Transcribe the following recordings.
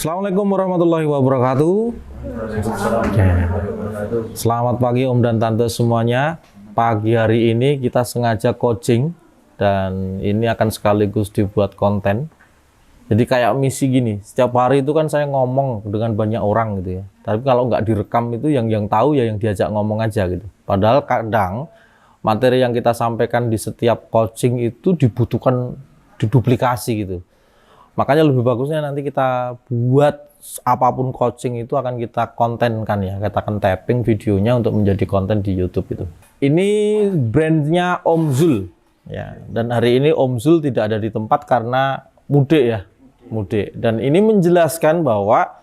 Assalamualaikum warahmatullahi wabarakatuh. Oke. Selamat pagi Om dan Tante semuanya. Pagi hari ini kita sengaja coaching dan ini akan sekaligus dibuat konten. Jadi kayak misi gini, setiap hari itu kan saya ngomong dengan banyak orang gitu ya. Tapi kalau nggak direkam itu yang tahu ya yang diajak ngomong aja gitu. Padahal kadang materi yang kita sampaikan di setiap coaching itu dibutuhkan diduplikasi gitu. Makanya lebih bagusnya nanti kita buat apapun coaching itu akan kita kontenkan ya, kita akan tapping videonya untuk menjadi konten di YouTube itu. Ini brandnya Om Zul ya, dan hari ini Om Zul tidak ada di tempat karena mudik ya, mudik. Dan ini menjelaskan bahwa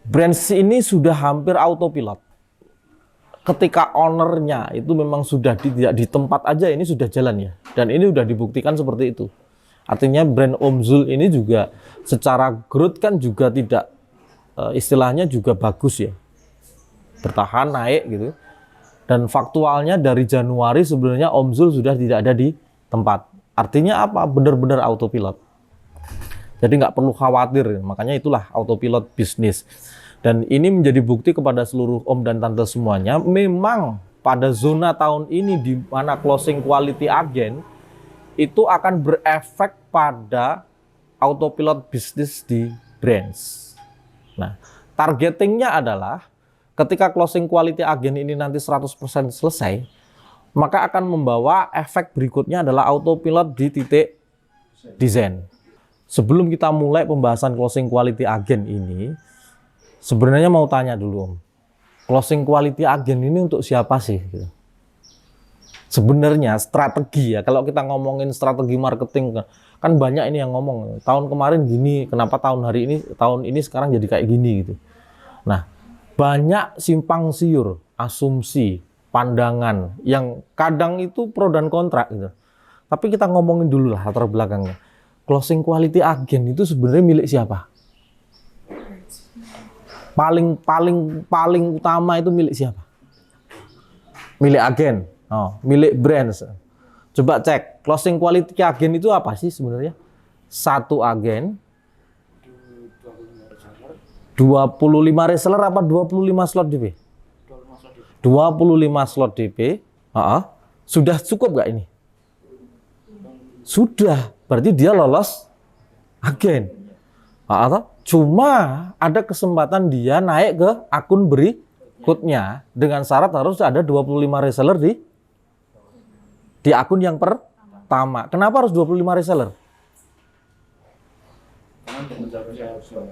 brand ini sudah hampir autopilot. Ketika ownernya itu memang sudah tidak di tempat aja, ini sudah jalan ya, dan ini sudah dibuktikan seperti itu. Artinya brand Om Zul ini juga secara growth kan juga tidak istilahnya juga bagus ya. Bertahan naik gitu. Dan faktualnya dari Januari sebenarnya Om Zul sudah tidak ada di tempat. Artinya apa? Benar-benar autopilot. Jadi nggak perlu khawatir. Makanya itulah autopilot bisnis. Dan ini menjadi bukti kepada seluruh Om dan Tante semuanya. Memang pada zona tahun ini di mana closing quality agent itu akan berefek pada autopilot bisnis di brands. Nah, targetingnya adalah ketika closing quality agent ini nanti 100% selesai, maka akan membawa efek berikutnya adalah autopilot di titik desain. Sebelum kita mulai pembahasan closing quality agent ini, sebenarnya mau tanya dulu Om, closing quality agent ini untuk siapa sih? Sebenarnya strategi ya, kalau kita ngomongin strategi marketing kan banyak ini yang ngomong tahun kemarin gini, kenapa tahun ini sekarang jadi kayak gini gitu. Nah, banyak simpang siur, asumsi, pandangan yang kadang itu pro dan kontra gitu. Tapi kita ngomongin dulu lah latar belakangnya. Closing quality agent itu sebenarnya milik siapa? Paling utama itu milik siapa? Milik agen. Oh, milik brands. Coba cek, closing quality agen itu apa sih sebenarnya? Satu agen 25 reseller apa 25 slot DP? 25 slot DP. Sudah cukup nggak ini? Sudah, berarti dia lolos agen. Cuma ada kesempatan dia naik ke akun berikutnya dengan syarat harus ada 25 reseller di akun yang pertama. Kenapa harus 25 reseller?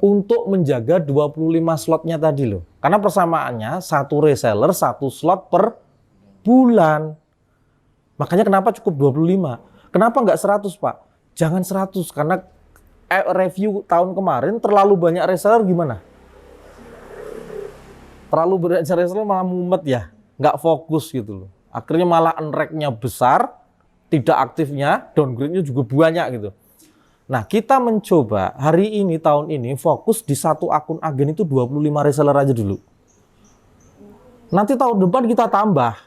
Untuk menjaga 25 slotnya tadi loh. Karena persamaannya satu reseller, satu slot per bulan. Makanya kenapa cukup 25? Kenapa nggak 100 Pak? Jangan 100 karena review tahun kemarin terlalu banyak reseller gimana? Terlalu banyak reseller malah mumet ya. Nggak fokus gitu loh. Akhirnya malah unranknya besar, tidak aktifnya, downgrade-nya juga banyak gitu. Nah, kita mencoba hari ini, tahun ini, fokus di satu akun agen itu 25 reseller aja dulu. Nanti tahun depan kita tambah.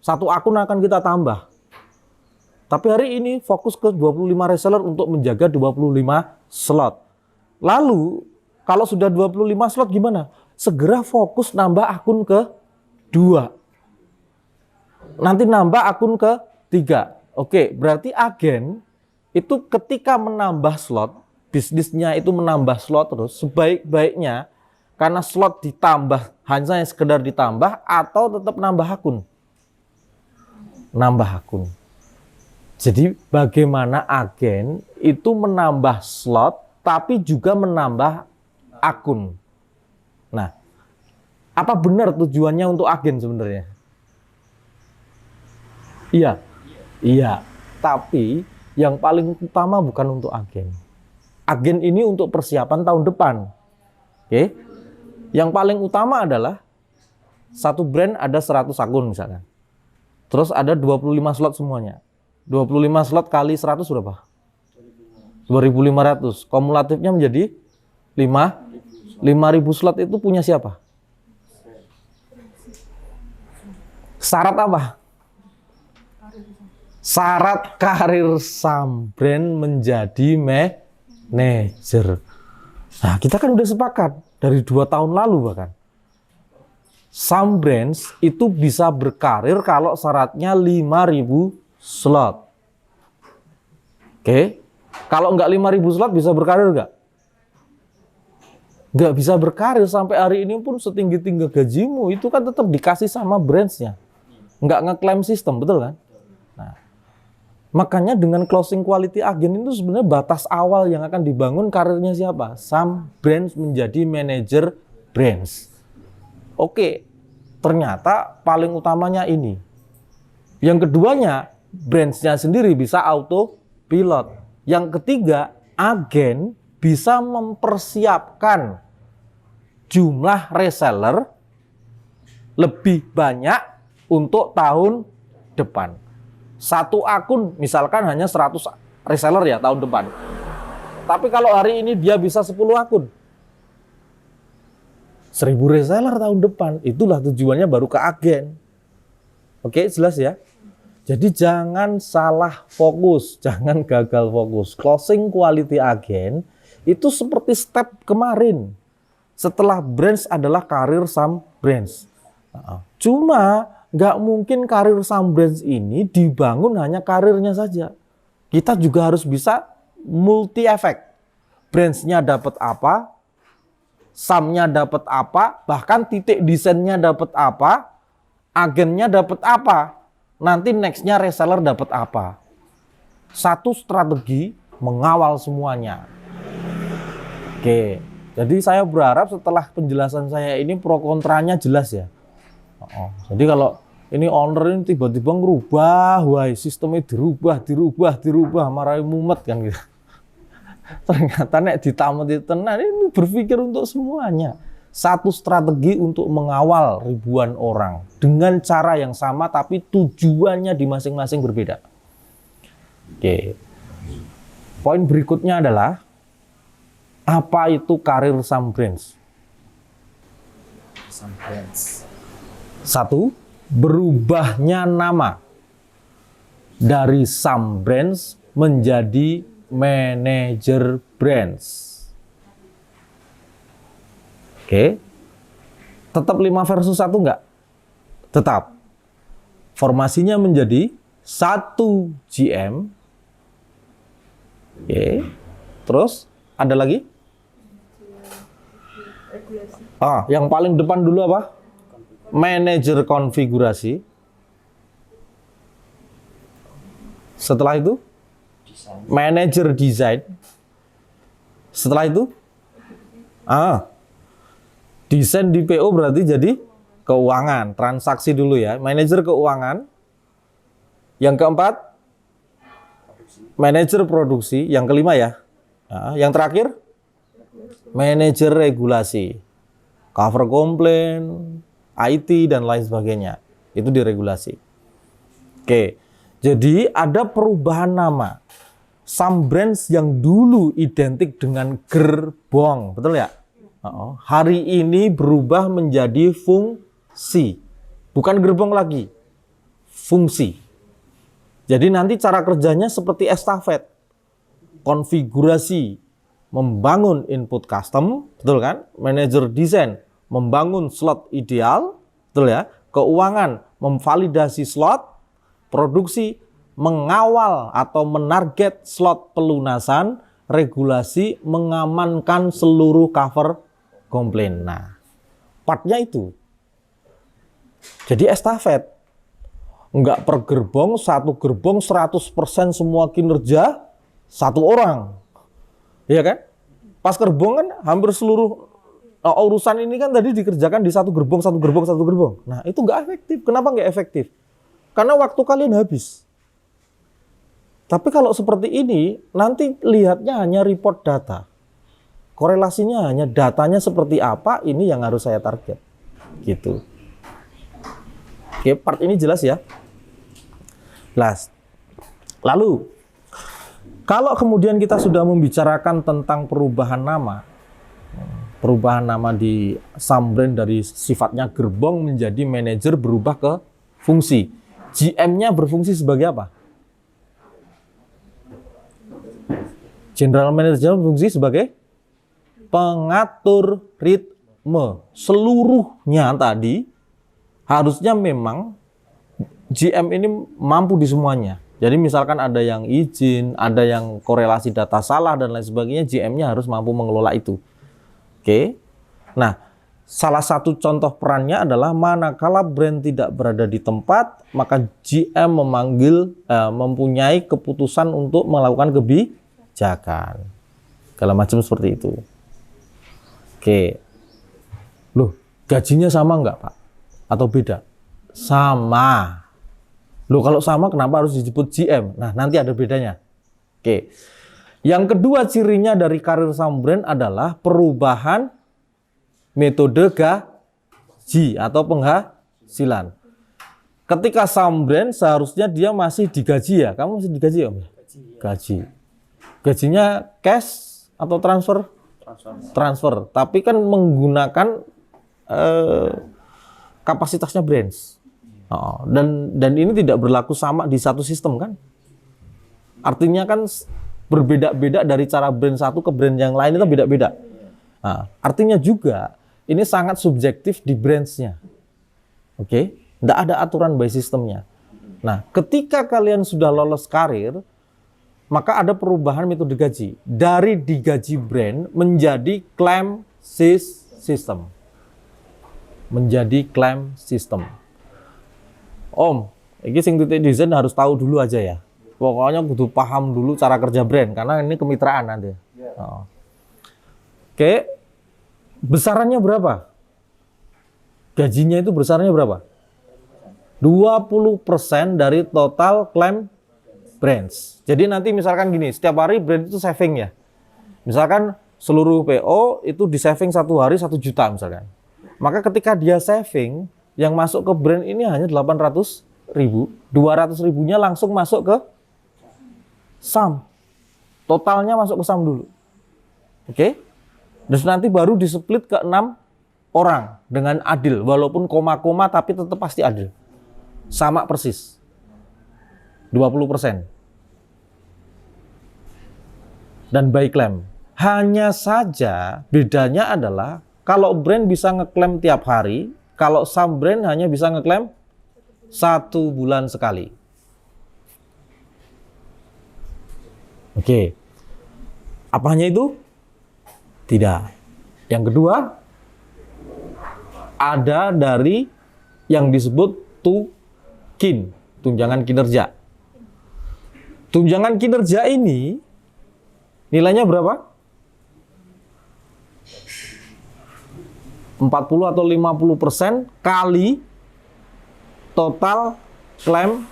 Satu akun akan kita tambah. Tapi hari ini fokus ke 25 reseller untuk menjaga 25 slot. Lalu, kalau sudah 25 slot gimana? Segera fokus nambah akun ke 2. Nanti nambah akun ke 3. Oke, berarti agen itu ketika menambah slot, bisnisnya itu menambah slot terus, sebaik-baiknya karena slot ditambah, hanya sekedar ditambah atau tetap nambah akun. Nambah akun. Jadi bagaimana agen itu menambah slot tapi juga menambah akun. Nah, apa benar tujuannya untuk agen sebenarnya? Iya. Tapi yang paling utama bukan untuk agen. Agen ini untuk persiapan tahun depan. Oke. Yang paling utama adalah satu brand ada 100 akun misalkan. Terus ada 25 slot semuanya. 25 slot kali 100 berapa? 2.500. Kumulatifnya menjadi 5.000 slot itu punya siapa? Syarat apa? Syarat karir Sam brand menjadi manajer. Nah, kita kan udah sepakat dari 2 tahun lalu bahkan. Some brands itu bisa berkarir kalau syaratnya 5.000 slot. Oke. Kalau nggak 5.000 slot bisa berkarir nggak? Nggak bisa berkarir. Sampai hari ini pun setinggi-tinggi gajimu itu kan tetap dikasih sama brandsnya. Nggak ngeklaim sistem, betul kan? Nah, makanya dengan closing quality agent itu sebenarnya batas awal yang akan dibangun karirnya siapa? Some brands menjadi manager brands. Oke, ternyata paling utamanya ini. Yang keduanya, brandsnya sendiri bisa autopilot. Yang ketiga, agen bisa mempersiapkan jumlah reseller lebih banyak untuk tahun depan. Satu akun misalkan hanya 100 reseller ya tahun depan. Tapi kalau hari ini dia bisa 10 akun. 1.000 reseller tahun depan, itulah tujuannya baru ke agen. Oke, jelas ya? Jadi jangan salah fokus, jangan gagal fokus. Closing quality agent itu seperti step kemarin. Setelah brands adalah karir some brands. Cuma nggak mungkin karir some brands ini dibangun hanya karirnya saja. Kita juga harus bisa multi efek. Brandsnya dapat apa? Sumnya dapat apa, bahkan titik desainnya dapat apa, agennya dapat apa, nanti nextnya reseller dapat apa. Satu strategi mengawal semuanya. Oke, jadi saya berharap setelah penjelasan saya ini pro kontranya jelas ya. Jadi kalau ini owner ini tiba-tiba ngerubah, wah sistemnya dirubah, marahin mumet kan gitu. Ternyata nek ditamet tenan ini berpikir untuk semuanya. Satu strategi untuk mengawal ribuan orang dengan cara yang sama tapi tujuannya di masing-masing berbeda. Oke. Poin berikutnya adalah apa itu karir some brands? Some brands. Satu, berubahnya nama dari some brands menjadi manager brands. Oke. Tetap 5 versus 1 enggak? Tetap. Formasinya menjadi 1 GM. Oke. Terus ada lagi? Yang paling depan dulu apa? Manager konfigurasi. Setelah itu manager desain. Setelah itu desain di PO berarti jadi keuangan, transaksi dulu ya. Manajer keuangan. Yang keempat manajer produksi. Yang kelima ya. Yang terakhir manajer regulasi. Cover komplain, IT dan lain sebagainya. Itu diregulasi. Oke. Jadi ada perubahan nama. Some brands yang dulu identik dengan gerbong, betul ya? Hari ini berubah menjadi fungsi. Bukan gerbong lagi, fungsi. Jadi nanti cara kerjanya seperti estafet. Konfigurasi, membangun input custom, betul kan? Manager desain, membangun slot ideal, betul ya? Keuangan, memvalidasi slot, produksi, mengawal atau menarget slot pelunasan, regulasi, mengamankan seluruh cover komplain. Nah, partnya itu. Jadi estafet. Enggak per gerbong, satu gerbong 100% semua kinerja satu orang. Iya kan? Pas gerbong kan hampir seluruh urusan ini kan tadi dikerjakan di satu gerbong. Nah, itu enggak efektif. Kenapa enggak efektif? Karena waktu kalian habis. Tapi kalau seperti ini, nanti lihatnya hanya report data. Korelasinya hanya datanya seperti apa, ini yang harus saya target. Gitu. Oke, part ini jelas ya. Lalu, kalau kemudian kita sudah membicarakan tentang perubahan nama di some brand dari sifatnya gerbong menjadi manajer berubah ke fungsi. GM-nya berfungsi sebagai apa? General Manager berfungsi sebagai pengatur ritme. Seluruhnya tadi harusnya memang GM ini mampu di semuanya. Jadi misalkan ada yang izin, ada yang korelasi data salah dan lain sebagainya, GM-nya harus mampu mengelola itu. Oke. Nah, salah satu contoh perannya adalah manakala brand tidak berada di tempat, maka GM mempunyai keputusan untuk melakukan kebijakan. Segala macam seperti itu. Oke. Loh, gajinya sama nggak, Pak? Atau beda? Sama. Loh, kalau sama kenapa harus disebut GM? Nah, nanti ada bedanya. Oke. Yang kedua cirinya dari karir saham brand adalah perubahan metode gaji atau penghasilan. Ketika saham brand seharusnya dia masih digaji ya. Kamu masih digaji ya, Om? Gaji. Gajinya cash atau transfer? Transfer. Tapi kan menggunakan kapasitasnya brands. Dan ini tidak berlaku sama di satu sistem kan? Artinya kan berbeda-beda dari cara brand satu ke brand yang lain itu beda-beda. Nah, artinya juga ini sangat subjektif di brands-nya. Oke? Tidak ada aturan by sistemnya. Nah, ketika kalian sudah lolos karir, maka ada perubahan metode gaji. Dari digaji brand menjadi claim system. Menjadi claim system. Om, ini sing titik desain harus tahu dulu aja ya. Pokoknya kudu paham dulu cara kerja brand karena ini kemitraan nanti. Oke, besarannya berapa? Gajinya itu besarannya berapa? 20% dari total claim brands. Jadi nanti misalkan gini, setiap hari brand itu saving ya. Misalkan seluruh PO itu di saving satu hari 1 juta misalkan. Maka ketika dia saving, yang masuk ke brand ini hanya 800.000, 200.000-nya langsung masuk ke saham. Totalnya masuk ke saham dulu. Oke? Terus nanti baru displit ke 6 orang dengan adil. Walaupun koma-koma tapi tetap pasti adil. Sama persis. 20%. Dan by claim. Hanya saja bedanya adalah kalau brand bisa ngeklaim tiap hari, kalau saham brand hanya bisa ngeklaim 1 bulan sekali. Oke. Apanya itu? Tidak. Yang kedua, ada dari yang disebut TUKIN, tunjangan kinerja. Tunjangan kinerja ini nilainya berapa? 40 atau 50% kali total klaim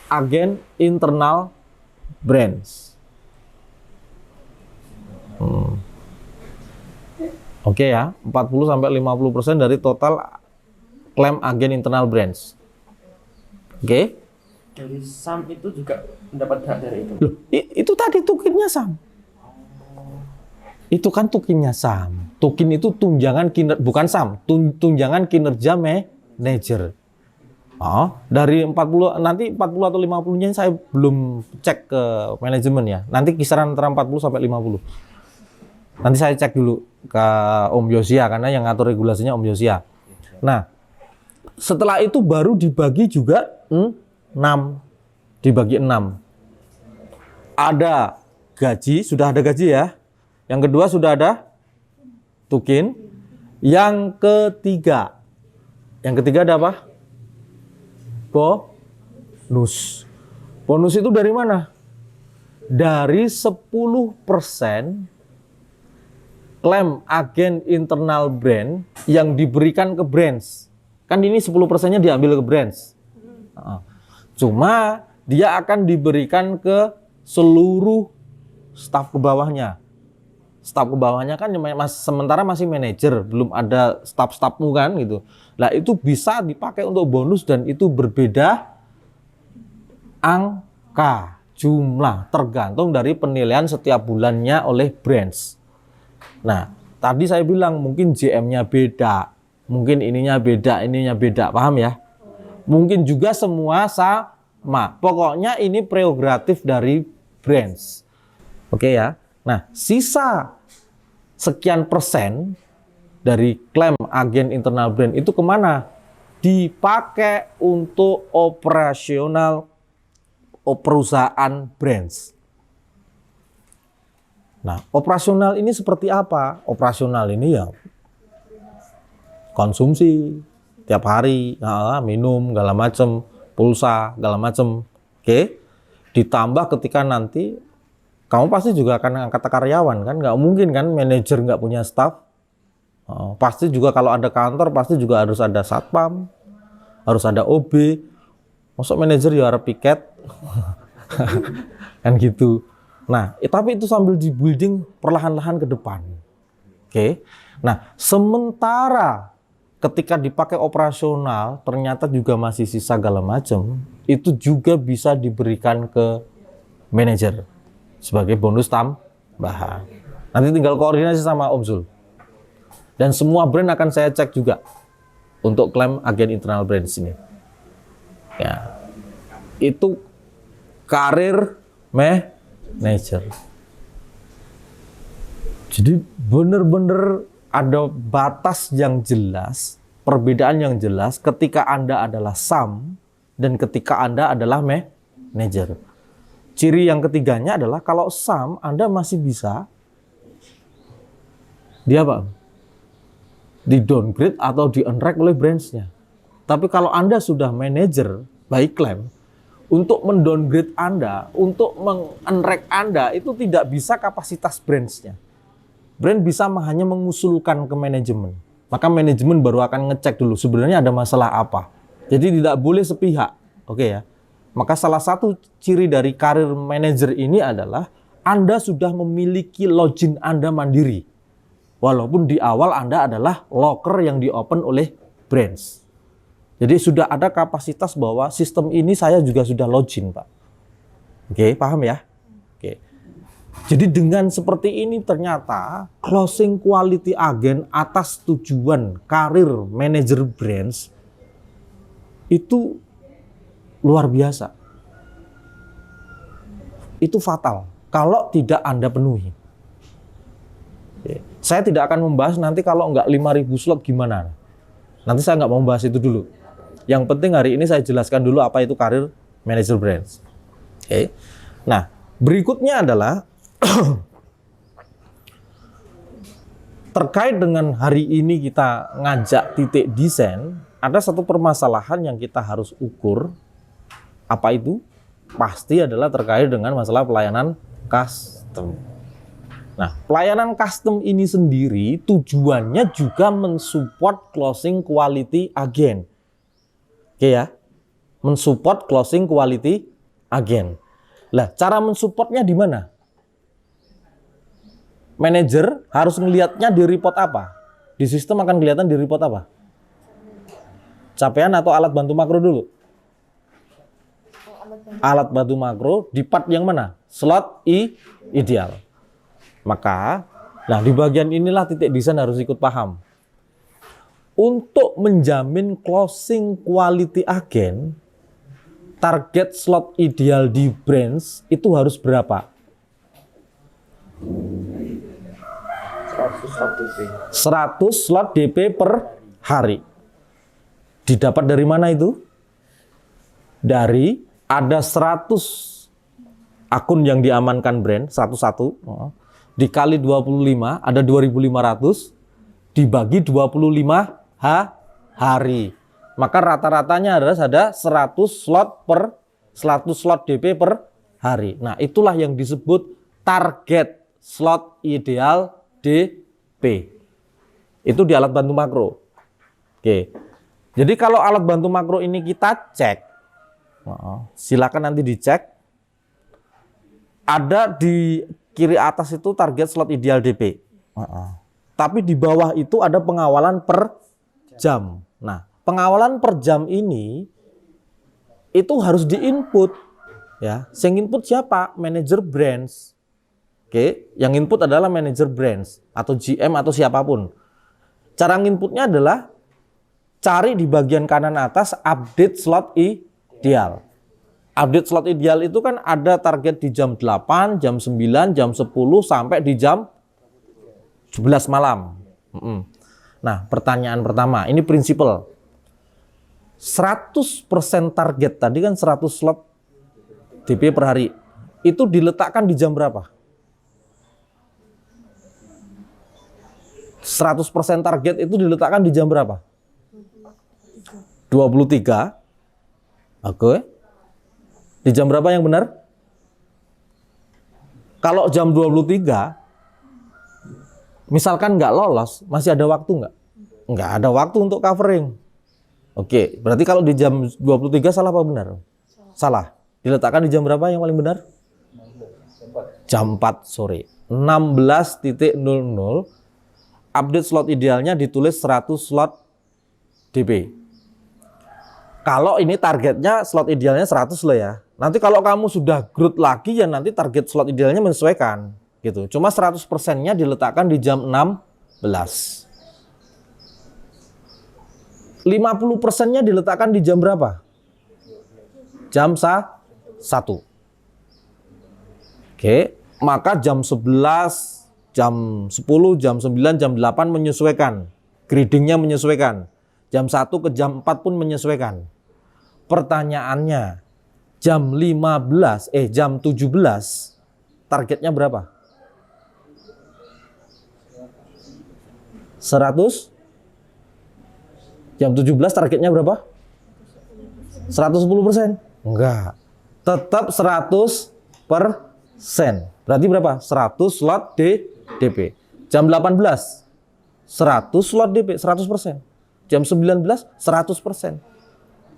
agen internal brands. Oke ya, 40 sampai 50% dari total klaim agen internal brands. Oke? Dari saham itu juga mendapat hak dari itu. Loh, itu tadi tukinnya saham. Itu kan tukinnya saham. Tukin itu tunjangan kinerja, bukan saham, tunjangan kinerja manajer. Dari 40, nanti 40 atau 50-nya saya belum cek ke manajemen ya. Nanti kisaran antara 40 sampai 50. Nanti saya cek dulu ke Om Yosia karena yang ngatur regulasinya Om Yosia. Nah, setelah itu baru dibagi juga 6. Dibagi 6. Ada gaji, sudah ada gaji ya. Yang kedua sudah ada tukin. Yang ketiga ada apa? Bonus. Bonus itu dari mana? Dari 10% klaim agen internal brand yang diberikan ke brands. Kan ini 10%-nya diambil ke brands. Cuma dia akan diberikan ke seluruh staf ke bawahnya. Staf ke bawahnya kan sementara masih manajer, belum ada staf-stafmu kan gitu. Nah, itu bisa dipakai untuk bonus dan itu berbeda angka, jumlah, tergantung dari penilaian setiap bulannya oleh brands. Nah, tadi saya bilang mungkin JM-nya beda, mungkin ininya beda, paham ya? Mungkin juga semua sama. Pokoknya ini prerogatif dari brands. Oke ya. Nah, sisa sekian persen dari klaim agen internal brand itu kemana? Dipakai untuk operasional perusahaan brands. Nah, operasional ini seperti apa? Operasional ini ya konsumsi tiap hari, minum, segala macam, pulsa, segala macam. Oke. Ditambah ketika nanti kamu pasti juga akan angkat karyawan kan? Nggak mungkin kan manajer nggak punya staff. Pasti juga kalau ada kantor pasti juga harus ada satpam, harus ada OB. Masuk manajer ya harus piket. Kan gitu. Nah, tapi itu sambil di building perlahan-lahan ke depan. Oke. Nah, sementara ketika dipakai operasional ternyata juga masih sisa segala macam, itu juga bisa diberikan ke manajer sebagai bonus tambahan. Nanti tinggal koordinasi sama Om Zul. Dan semua brand akan saya cek juga untuk klaim agen internal brands ini. Ya. Itu karir manager. Jadi benar-benar ada batas yang jelas, perbedaan yang jelas ketika Anda adalah SAM dan ketika Anda adalah manager. Ciri yang ketiganya adalah kalau SAM Anda masih bisa di downgrade atau di unrank oleh brands-nya. Tapi kalau Anda sudah manager baik klaim, untuk mendowngrade Anda, untuk meng-unrank Anda itu tidak bisa kapasitas brands-nya. Brand bisa hanya mengusulkan ke manajemen. Maka manajemen baru akan ngecek dulu sebenarnya ada masalah apa. Jadi tidak boleh sepihak. Oke ya. Maka salah satu ciri dari karir manajer ini adalah Anda sudah memiliki login Anda mandiri. Walaupun di awal Anda adalah locker yang di-open oleh brands. Jadi sudah ada kapasitas bahwa sistem ini saya juga sudah login, Pak. Oke, paham ya? Oke. Jadi dengan seperti ini ternyata closing quality agen atas tujuan karir manajer brands itu luar biasa. Itu fatal kalau tidak Anda penuhi. Saya tidak akan membahas nanti kalau nggak 5.000 slot gimana. Nanti saya nggak mau membahas itu dulu. Yang penting hari ini saya jelaskan dulu apa itu karir manager brands. Oke. Nah, berikutnya adalah terkait dengan hari ini kita ngajak titik desain, ada satu permasalahan yang kita harus ukur. Apa itu? Pasti adalah terkait dengan masalah pelayanan custom. Nah, pelayanan custom ini sendiri tujuannya juga mensupport closing quality agen. Oke ya, mensupport closing quality agen. Lah, cara mensupportnya di mana? Manajer harus melihatnya di report apa? Di sistem akan kelihatan di report apa? Capaian atau alat bantu makro dulu? Alat bantu makro di part yang mana? Slot ideal. Maka, nah di bagian inilah titik desain harus ikut paham. Untuk menjamin closing quality agen, target slot ideal di brands itu harus berapa? 100 slot DP per hari. Didapat dari mana itu? Dari ada 100 akun yang diamankan brand, 101. Dikali 25 ada 2.500 dibagi 25 hari. Maka rata-ratanya adalah ada 100 slot DP per hari. Nah, itulah yang disebut target slot ideal DP. Itu di alat bantu makro. Oke. Jadi kalau alat bantu makro ini kita cek, silakan nanti dicek. Ada di kiri atas itu target slot ideal DP. Tapi di bawah itu ada pengawalan per jam. Nah, pengawalan per jam ini itu harus diinput. Ya, yang input siapa? Manajer brands. Oke, yang input adalah manajer brands atau GM atau siapapun. Cara nginputnya adalah cari di bagian kanan atas update slot ideal. Update slot ideal itu kan ada target di jam 8, jam 9, jam 10 sampai di jam 11 malam. Nah, pertanyaan pertama, ini prinsipal. 100% target tadi kan 100 slot DP per hari. Itu diletakkan di jam berapa? 100% target itu diletakkan di jam berapa? 23. Oke. Di jam berapa yang benar? Kalau jam 23, misalkan nggak lolos, masih ada waktu nggak? Nggak ada waktu untuk covering. Oke, berarti kalau di jam 23 salah apa benar? Salah. Diletakkan di jam berapa yang paling benar? Jam 4 sore. 16.00. Update slot idealnya ditulis 100 slot DP. Kalau ini targetnya slot idealnya 100 loh ya. Nanti kalau kamu sudah growth lagi ya nanti target slot idealnya menyesuaikan gitu. Cuma 100%-nya diletakkan di jam 16. 50%-nya diletakkan di jam berapa? Jam 1. Oke, maka jam 11, jam 10, jam 9, jam 8 menyesuaikan. Gradingnya menyesuaikan. Jam 1 ke jam 4 pun menyesuaikan. Pertanyaannya, jam 17, targetnya berapa? 100? Jam 17 targetnya berapa? 110%? Enggak. Tetap 100%. Berarti berapa? 100 slot DP. Jam 18, 100 slot DP, 100%. Jam 19, 100%.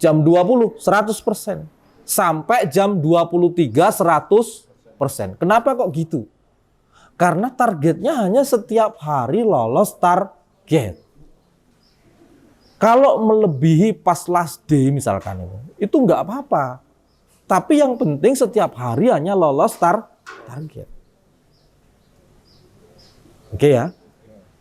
Jam 20, 100%. Sampai jam 23, 100%. Kenapa kok gitu? Karena targetnya hanya setiap hari lolos target. Kalau melebihi pas last day misalkan itu nggak apa-apa. Tapi yang penting setiap hari hanya lolos target. Oke ya.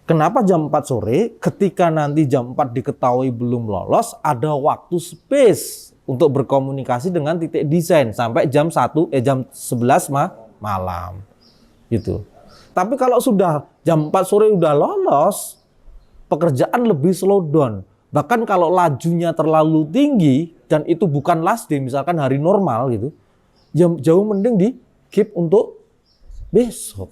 Kenapa jam 4 sore? Ketika nanti jam 4 diketahui belum lolos, ada waktu space untuk berkomunikasi dengan titik desain sampai jam 11 malam. Gitu. Tapi kalau sudah jam 4 sore udah lolos, pekerjaan lebih slow down. Bahkan kalau lajunya terlalu tinggi dan itu bukan last day, misalkan hari normal gitu, jauh mending di keep untuk besok.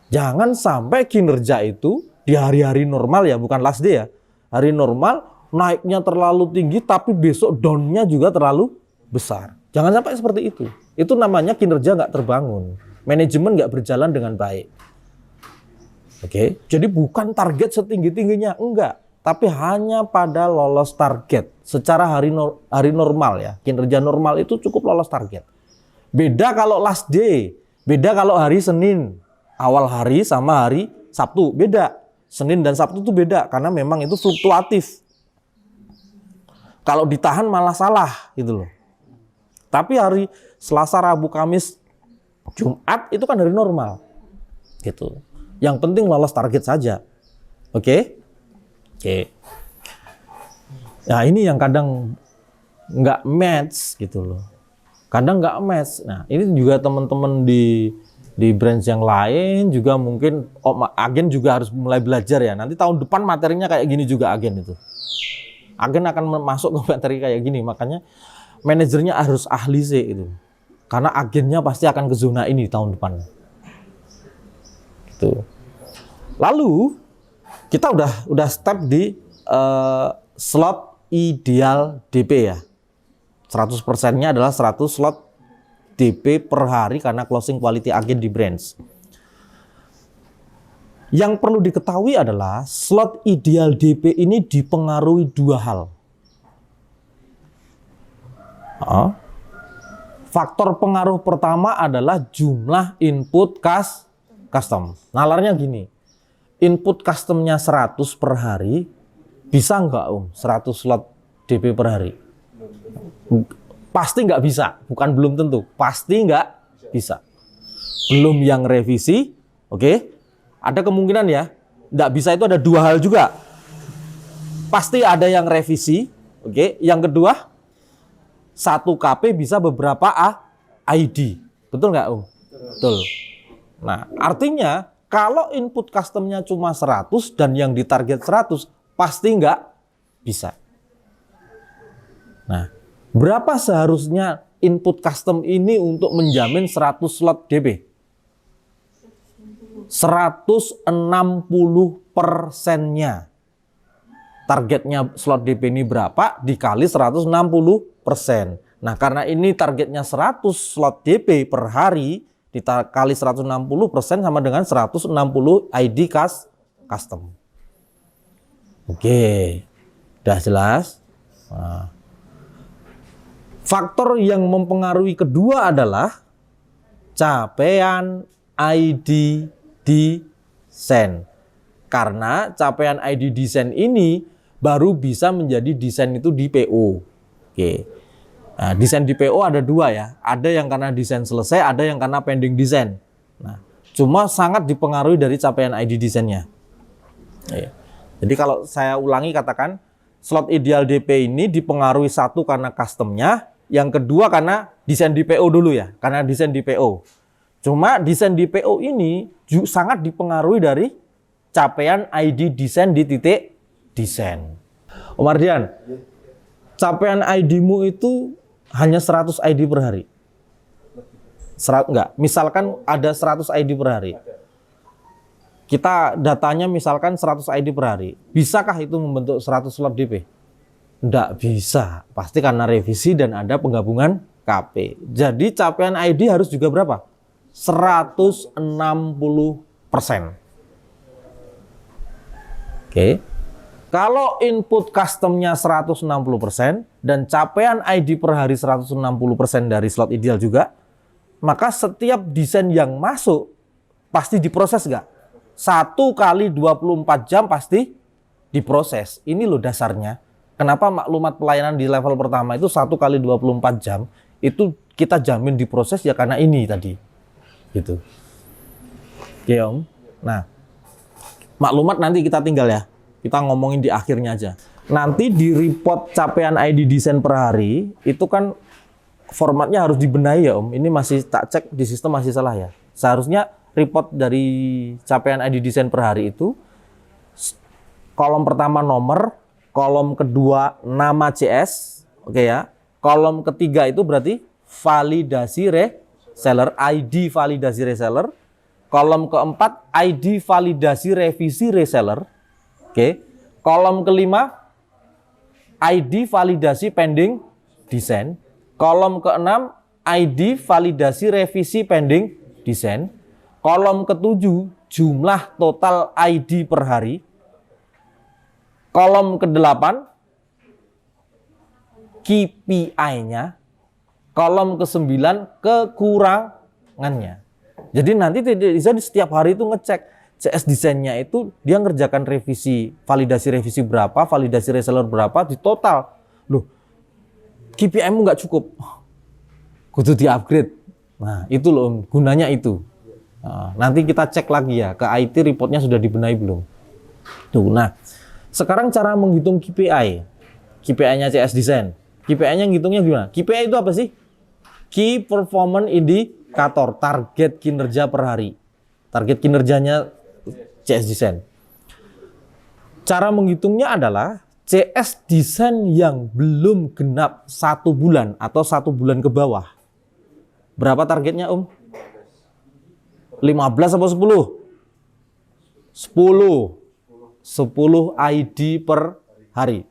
Jangan sampai kinerja itu di hari-hari normal ya, bukan last day ya. Hari normal naiknya terlalu tinggi tapi besok down-nya juga terlalu besar. Jangan sampai seperti itu. Itu namanya kinerja nggak terbangun. Manajemen nggak berjalan dengan baik. Oke, jadi bukan target setinggi-tingginya, enggak. Tapi hanya pada lolos target. Secara hari normal ya, kinerja normal itu cukup lolos target. Beda kalau last day, beda kalau hari Senin. Awal hari sama hari Sabtu, beda. Senin dan Sabtu itu beda, karena memang itu fluktuatif. Kalau ditahan malah salah, gitu loh. Tapi hari Selasa, Rabu, Kamis, Jumat itu kan hari normal. Gitu. Yang penting lolos target saja. Oke? Oke. Nah ini yang kadang nggak match gitu loh. Kadang nggak match. Nah ini juga teman-teman di branch yang lain juga mungkin agen juga harus mulai belajar ya. Nanti tahun depan materinya kayak gini juga agen itu. Agen akan masuk ke materi kayak gini. Makanya manajernya harus ahli sih itu. Karena agennya pasti akan ke zona ini tahun depan. Gitu. Lalu kita udah step di slot ideal DP ya. 100%-nya adalah 100 slot DP per hari karena closing quality agen di branch. Yang perlu diketahui adalah slot ideal DP ini dipengaruhi dua hal. Faktor pengaruh pertama adalah jumlah input custom. Nalarnya gini, input customnya 100 per hari, bisa nggak 100 slot DP per hari? Pasti nggak bisa, bukan belum tentu, pasti nggak bisa. Belum yang revisi, oke? Ada kemungkinan ya, nggak bisa itu ada dua hal juga. Pasti ada yang revisi, oke? Yang kedua, satu KP bisa beberapa ID, betul nggak Betul. Nah, artinya Kalau input customnya cuma 100 dan yang ditarget 100, pasti nggak bisa. Nah, berapa seharusnya input custom ini untuk menjamin 100 slot DP? 160%-nya. Targetnya slot DP ini berapa? Dikali 160%. Nah, karena ini targetnya 100 slot DP per hari, dikali 160% sama dengan 160 ID custom. Oke, udah jelas? Nah, faktor yang mempengaruhi kedua adalah capaian ID desain. Karena capaian ID desain ini baru bisa menjadi desain itu di PO. Oke. Nah, desain di PO ada dua ya. Ada yang karena desain selesai, ada yang karena pending desain. Nah, cuma sangat dipengaruhi dari capaian ID desainnya. Ya. Jadi kalau saya ulangi katakan, slot ideal DP ini dipengaruhi satu karena customnya, yang kedua karena desain di PO dulu ya, karena desain di PO. Cuma desain di PO ini sangat dipengaruhi dari capaian ID desain di titik desain. Om Ardian, capaian ID-mu itu hanya 100 ID per hari. Enggak, misalkan ada 100 ID per hari. Kita datanya misalkan 100 ID per hari. Bisakah itu membentuk 100 slot DP? Enggak bisa. Pasti karena revisi dan ada penggabungan KP. Jadi capaian ID harus juga berapa? 160%. Oke. Kalau input customnya 160% dan capaian ID per hari 160% dari slot ideal juga, maka setiap desain yang masuk pasti diproses nggak? 1 kali 24 jam pasti diproses. Ini loh dasarnya. Kenapa maklumat pelayanan di level pertama itu 1 kali 24 jam itu kita jamin diproses ya karena ini tadi. Gitu. Oke Om. Nah, maklumat nanti kita tinggal ya. Kita ngomongin di akhirnya aja. Nanti di report capaian ID desain per hari, itu kan formatnya harus dibenahi ya Om. Ini masih tak cek di sistem masih salah ya. Seharusnya report dari capaian ID desain per hari itu, kolom pertama nomor, kolom kedua nama CS, oke ya. Kolom ketiga itu berarti validasi reseller, ID validasi reseller. Kolom keempat, ID validasi revisi reseller. Oke, kolom kelima ID validasi pending desain. Kolom keenam ID validasi revisi pending desain. Kolom ketujuh jumlah total ID per hari. Kolom kedelapan KPI-nya. Kolom ke-9 kekurangannya. Jadi nanti tidak bisa di setiap hari itu ngecek CS desainnya itu dia ngerjakan revisi, validasi revisi berapa, validasi reseller berapa, di total. Loh, KPI-mu nggak cukup. Kudu di-upgrade. Nah, itu loh gunanya itu. Nah, nanti kita cek lagi ya, ke IT reportnya sudah dibenahi belum. Tuh, nah, sekarang cara menghitung KPI. KPI-nya CS design. KPI-nya ngitungnya gimana? KPI itu apa sih? Key Performance Indicator, target kinerja per hari. Target kinerjanya CS design. Cara menghitungnya adalah CS design yang belum genap 1 bulan atau 1 bulan ke bawah. Berapa targetnya Om? 15 atau 10? 10 ID per hari.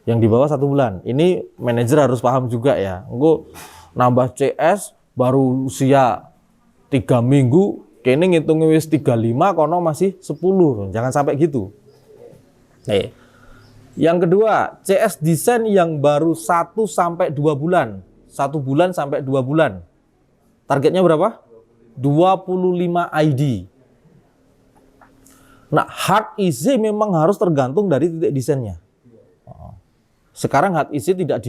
Yang di bawah 1 bulan. Ini manajer harus paham juga ya. Engko nambah CS baru usia 3 minggu, kene ngitungnya wis 35, kono masih 10. Jangan sampai gitu. Yang kedua, CS desain yang baru 1 sampai 2 bulan. 1 bulan sampai 2 bulan. Targetnya berapa? 25 ID. Nah, hard easy memang harus tergantung dari titik desainnya. Sekarang hard easy tidak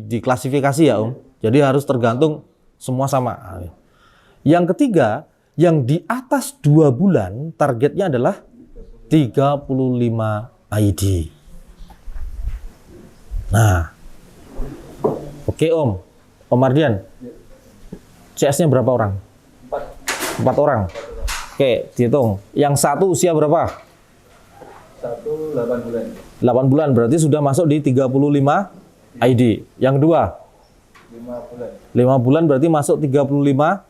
diklasifikasi ya Om. Jadi harus tergantung semua sama. Yang ketiga, yang di atas 2 bulan targetnya adalah 35 ID. Nah, oke Om. Om Ardian, CS-nya berapa orang? 4 orang. Oke, dihitung. Yang satu usia berapa? 8 bulan. 8 bulan, berarti sudah masuk di 35 ID. Yang dua? 5 bulan. 5 bulan berarti masuk 35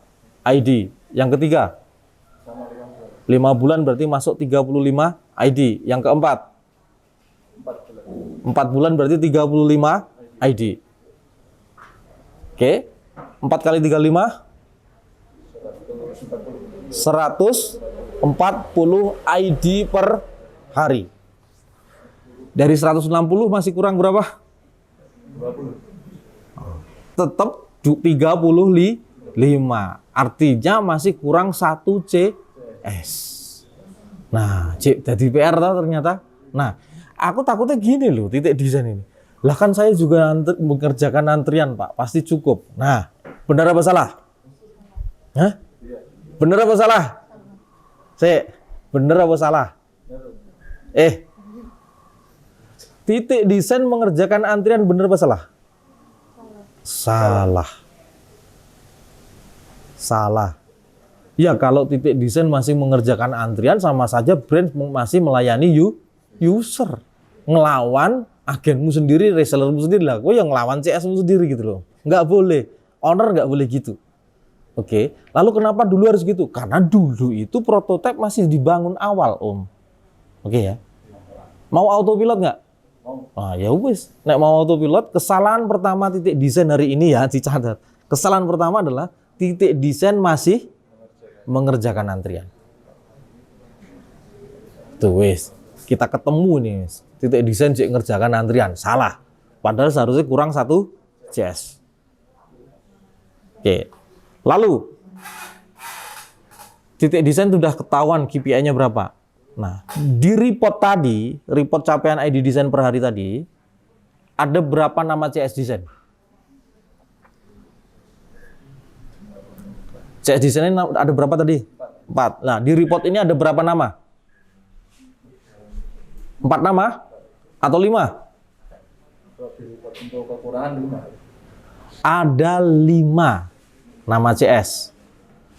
ID. Yang ketiga? Sama 5 bulan. 5 bulan berarti masuk 35 ID. Yang keempat? 4 bulan. 4 bulan berarti 35 ID. Oke. 4 kali 35? 140 ID per hari. Dari 160 masih kurang berapa? 20. Tetap 35. Artinya masih kurang 1 CS. Nah, jadi PR ternyata. Nah, aku takutnya gini loh, titik desain ini. Lah kan saya juga mengerjakan antrian, Pak. Pasti cukup. Nah, benar apa salah? Hah? Benar apa salah? Benar apa salah? Titik desain mengerjakan antrian benar apa salah? Salah. Ya, kalau titik desain masih mengerjakan antrian sama saja brand masih melayani user. Ngelawan agenmu sendiri, resellermu sendiri lah. Kok yang ngelawan CS-mu sendiri gitu loh. Nggak boleh. Owner nggak boleh gitu. Oke. Lalu kenapa dulu harus gitu? Karena dulu itu prototipe masih dibangun awal, Om. Oke ya. Mau autopilot nggak? Ah, ya wis. Nek mau autopilot, kesalahan pertama titik desain hari ini ya dicatat. Kesalahan pertama adalah titik desain masih mengerjakan antrian. Tuh wis, kita ketemu nih, wis. Titik desain cek ngerjakan antrian, salah. Padahal seharusnya kurang 1 CS. Oke. Lalu titik desain sudah ketahuan KPI-nya berapa. Nah, di report tadi, report capaian ID desain per hari tadi, ada berapa nama CS desain? CS desain ini ada berapa tadi? 4. Nah, di report ini ada berapa nama? 4 nama? Atau 5? Untuk kekurangan 5. Ada 5 nama CS.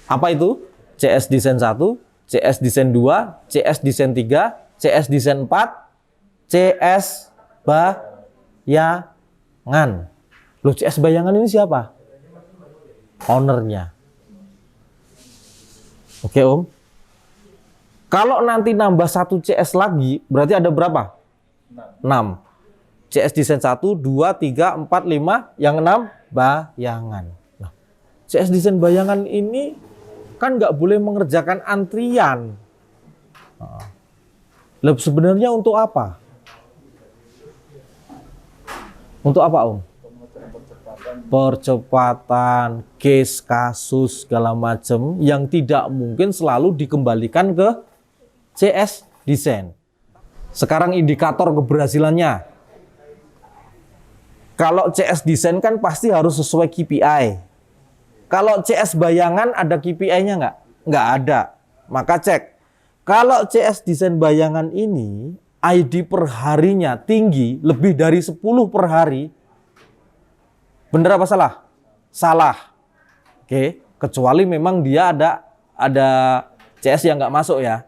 Apa itu? CS desain 1, CS desain 2, CS desain 3, CS desain 4, CS bayangan. Loh, CS bayangan ini siapa? Ownernya. Oke, Om. Kalau nanti nambah 1 CS lagi, berarti ada berapa? 6. CS desain 1, 2, 3, 4, 5, yang 6 bayangan. Nah, CS desain bayangan ini kan nggak boleh mengerjakan antrian. Nah, sebenarnya untuk apa? Untuk apa, Om? Percepatan, case, kasus, segala macam yang tidak mungkin selalu dikembalikan ke CS desain. Sekarang indikator keberhasilannya. Kalau CS desain kan pasti harus sesuai KPI. Kalau CS bayangan ada KPI-nya nggak? Nggak ada. Maka cek. Kalau CS desain bayangan ini ID per harinya tinggi, lebih dari 10 per hari, bener apa salah? Salah. Oke, kecuali memang dia ada CS yang nggak masuk ya.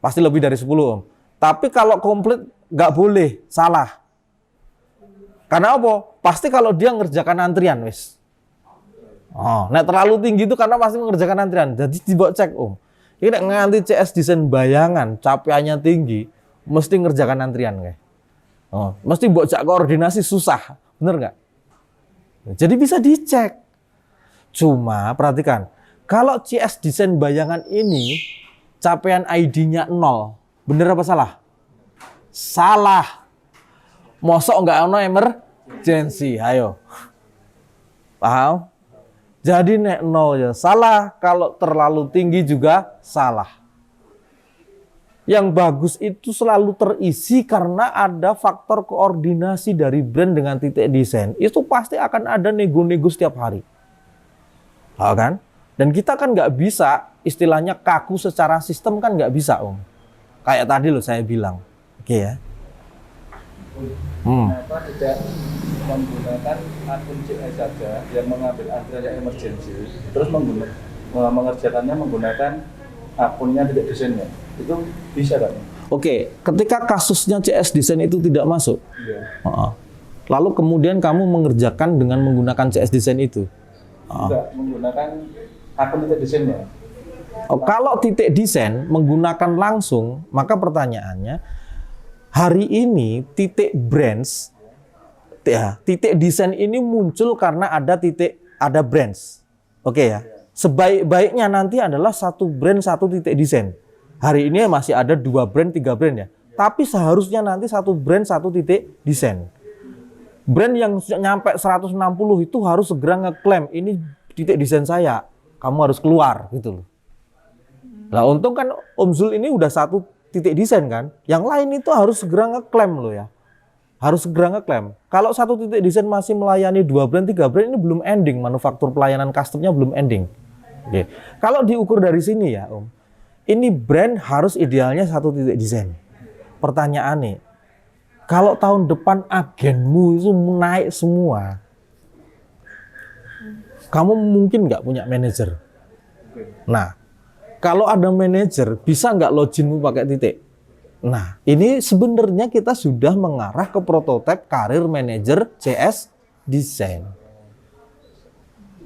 Pasti lebih dari 10, Om. Tapi kalau komplit nggak boleh, salah. Karena apa? Pasti kalau dia ngerjakan antrian, wis. Oh, nek terlalu tinggi itu karena pasti mengerjakan antrian. Jadi dibawa cek, Om. Ini nek nganti CS desain bayangan, capaiannya tinggi, mesti ngerjakan antrian, kayak. Oh, mesti buat cek koordinasi susah, bener nggak? Jadi bisa dicek. Cuma perhatikan, kalau CS desain bayangan ini capaian ID-nya 0, bener apa salah? Salah. Mosok nggak ono emergency, ayo. Paham? Jadi nek 0 ya salah, kalau terlalu tinggi juga salah. Yang bagus itu selalu terisi karena ada faktor koordinasi dari brand dengan titik desain. Itu pasti akan ada nego-nego setiap hari. Kan? Dan kita kan nggak bisa, istilahnya kaku secara sistem kan nggak bisa, Om. Kayak tadi loh saya bilang. Oke ya. Kenapa tidak menggunakan akun CS saja yang mengambil antrian yang emergency, terus mengerjakannya menggunakan akunnya titik desainnya. Itu bisa kan? Oke, ketika kasusnya CS Design itu tidak masuk, Iya. lalu kemudian kamu mengerjakan dengan menggunakan CS Design itu. Enggak menggunakan akun titik desainnya. Kalau titik desain menggunakan langsung, maka pertanyaannya, hari ini titik branch, ya, titik desain ini muncul karena ada branch. Oke ya. Sebaik-baiknya nanti adalah satu brand, satu titik desain. Hari ini masih ada 2 brand, 3 brand ya. Tapi seharusnya nanti satu brand, satu titik desain. Brand yang nyampe 160 itu harus segera ngeklaim, ini titik desain saya. Kamu harus keluar gitu loh. Nah, untung kan Om Zul ini udah satu titik desain kan. Yang lain itu harus segera ngeklaim loh ya. Harus segera ngeklaim. Kalau satu titik desain masih melayani 2 brand, 3 brand, ini belum ending. Manufaktur pelayanan customnya belum ending. Oke. Kalau diukur dari sini ya Om, ini brand harus idealnya satu titik desain. Pertanyaan nih, kalau tahun depan agenmu itu naik semua, kamu mungkin nggak punya manajer. Nah, kalau ada manajer, bisa nggak loginmu pakai titik? Nah, ini sebenarnya kita sudah mengarah ke prototipe karir manager CS Design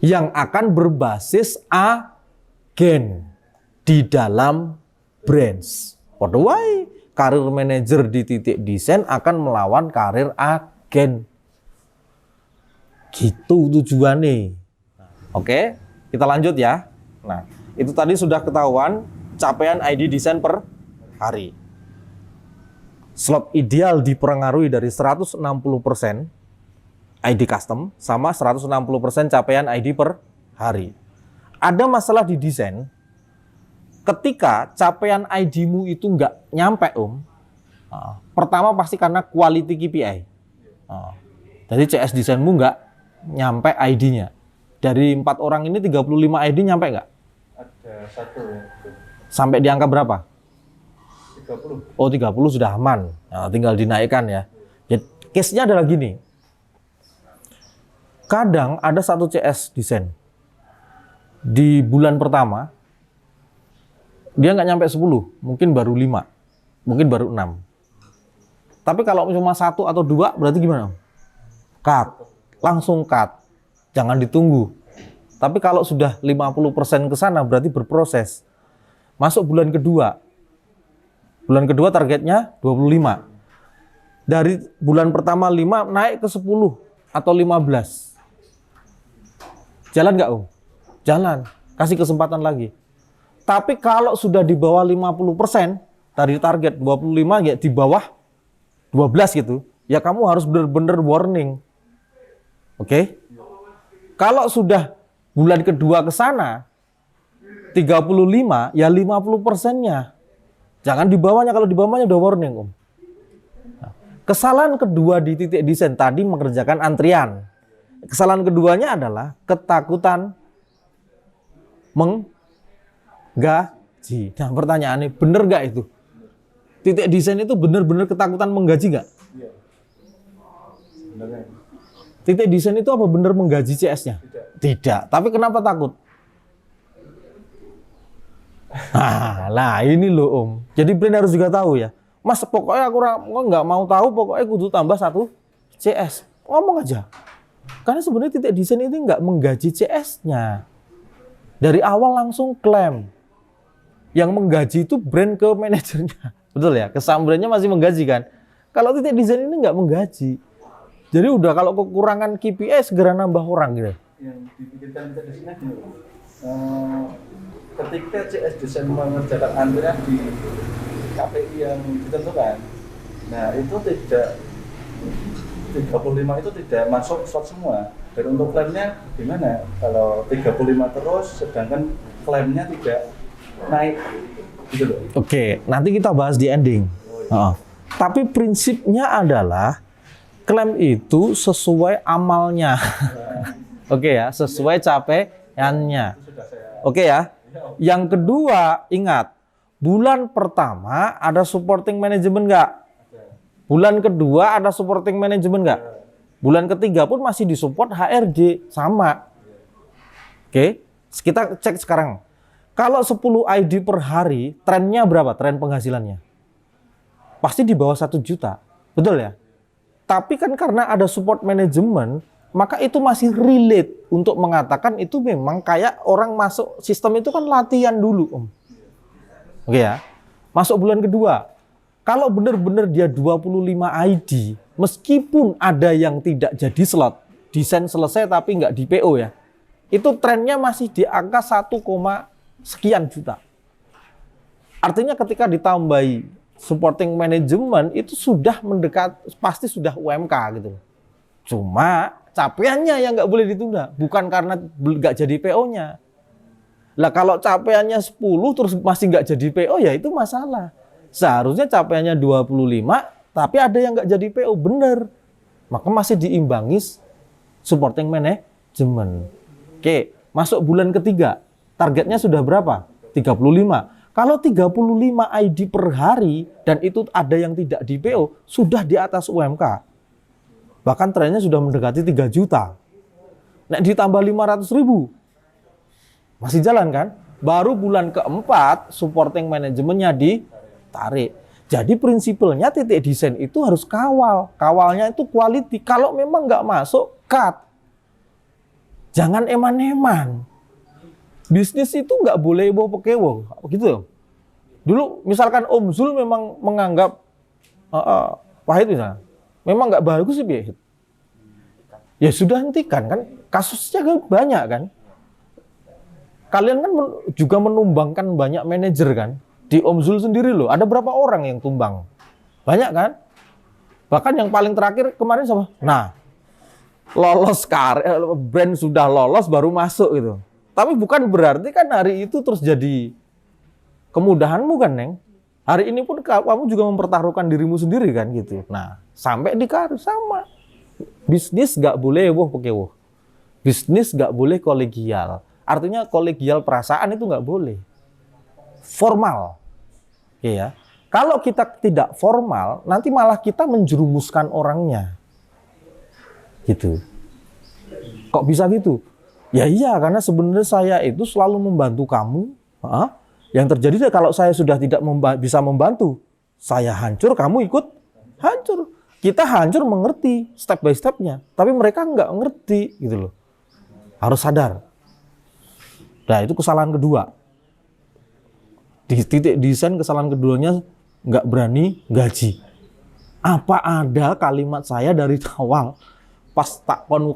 yang akan berbasis agen di dalam branch. Otherwise, karir manager di titik desain akan melawan karir agen. Gitu tujuannya. Oke, kita lanjut ya. Nah, itu tadi sudah ketahuan capaian ID desain per hari. Slot ideal dipengaruhi dari 160% ID custom sama 160% capaian ID per hari. Ada masalah di desain, ketika capaian ID-mu itu nggak nyampe Om, pertama pasti karena quality KPI. Jadi CS desainmu nggak nyampe ID-nya. Dari 4 orang ini 35 ID nyampe nggak? Ada 1 ya. Sampai di angka berapa? 30. Oh 30 sudah aman, nah, tinggal dinaikkan ya. Jadi case-nya adalah gini. Kadang ada satu CS desain di bulan pertama dia nggak nyampe 10, mungkin baru 5, mungkin baru 6. Tapi kalau cuma 1 atau 2 berarti gimana? Cut, langsung cut, jangan ditunggu. Tapi kalau sudah 50% ke sana berarti berproses. Masuk bulan kedua. Bulan kedua targetnya 25. Dari bulan pertama 5 naik ke 10 atau 15. Jalan nggak Om? Jalan. Kasih kesempatan lagi. Tapi kalau sudah di bawah 50% dari target 25 ya di bawah 12 gitu, ya kamu harus benar-benar warning. Oke? Kalau sudah bulan kedua ke sana 35 ya 50%-nya. Jangan di bawahnya, kalau di bawahnya udah warning Om. Nah, kesalahan kedua di titik desain tadi mengerjakan antrian. Kesalahan keduanya adalah ketakutan menggaji. Nah pertanyaannya, bener nggak itu? Titik desain itu bener-bener ketakutan menggaji nggak? Iya. Sebenarnya. Titik desain itu apa bener menggaji CS-nya? Tidak. Tapi kenapa takut? Nah ini loh Om. Jadi brand harus juga tahu ya. Mas pokoknya aku nggak mau tahu, pokoknya kudu tambah 1 CS. Ngomong aja. Karena sebenarnya titik desain ini nggak menggaji CS-nya. Dari awal langsung klaim. Yang menggaji itu brand ke manajernya. Betul ya? Kesam brandnya masih menggaji kan? Kalau titik desain ini nggak menggaji. Jadi udah kalau kekurangan KPI segera nambah orang gitu. Yang dipikirkan titik desainnya gini. Ketika CS desain mengerjakan antrian di KPI yang ditentukan, nah itu tidak 35 itu tidak masuk slot semua. Dan untuk klaimnya gimana? Kalau 35 terus, sedangkan klaimnya tidak naik, gitu loh. Oke, nanti kita bahas di ending. Tapi prinsipnya adalah klaim itu sesuai amalnya. Oke ya, sesuai capaiannya. Oke ya. Yang kedua, ingat, bulan pertama ada supporting manajemen nggak? Bulan kedua ada supporting manajemen nggak? Bulan ketiga pun masih disupport HRD, sama. Oke, kita cek sekarang. Kalau 10 ID per hari, trennya berapa? Tren penghasilannya? Pasti di bawah 1 juta. Betul ya? Tapi kan karena ada support manajemen, maka itu masih relate untuk mengatakan itu memang kayak orang masuk sistem itu kan latihan dulu, Om. Oke ya. Masuk bulan kedua. Kalau benar-benar dia 25 ID, meskipun ada yang tidak jadi slot, desain selesai tapi nggak di PO ya, itu trennya masih di angka 1, sekian juta. Artinya ketika ditambahi supporting management itu sudah mendekat, pasti sudah UMK gitu. Cuma capaiannya yang nggak boleh ditunda, bukan karena nggak jadi PO-nya. Lah kalau capaiannya 10 terus masih nggak jadi PO ya itu masalah. Seharusnya capaiannya 25 tapi ada yang nggak jadi PO, bener. Maka masih diimbangi supporting management. Oke, masuk bulan ketiga. Targetnya sudah berapa? 35. Kalau 35 ID per hari dan itu ada yang tidak di PO, sudah di atas UMK. Bahkan trennya sudah mendekati 3 juta. Nah, ditambah 500.000. Masih jalan kan? Baru bulan keempat supporting manajemennya ditarik. Jadi prinsipalnya titik desain itu harus kawal. Kawalnya itu quality. Kalau memang nggak masuk, cut. Jangan eman-eman. Bisnis itu nggak boleh ewo-pekewo, gitu. Dulu misalkan Om Zul memang menganggap Wahid misalnya, memang nggak bagus sih, ya sudah hentikan kan, kasusnya banyak kan. Kalian kan juga menumbangkan banyak manajer kan, di Om Zul sendiri loh, ada berapa orang yang tumbang? Banyak kan? Bahkan yang paling terakhir kemarin siapa? Nah, lolos brand sudah lolos baru masuk gitu. Tapi bukan berarti kan hari itu terus jadi kemudahanmu kan, Neng. Hari ini pun kamu juga mempertaruhkan dirimu sendiri kan gitu. Nah, sampai di karir sama. Bisnis gak boleh ewoh-pekewoh. Bisnis gak boleh kolegial. Artinya kolegial perasaan itu gak boleh. Formal. Iya. Kalau kita tidak formal, nanti malah kita menjerumuskan orangnya. Gitu. Kok bisa gitu? Ya iya, karena sebenarnya saya itu selalu membantu kamu. Yang terjadi kalau saya sudah tidak bisa membantu, saya hancur, kamu ikut hancur. Kita hancur mengerti step by stepnya, tapi mereka nggak ngerti gitu loh. Harus sadar. Nah itu kesalahan kedua. Di titik desain kesalahan keduanya nggak berani gaji. Apa ada kalimat saya dari awal pas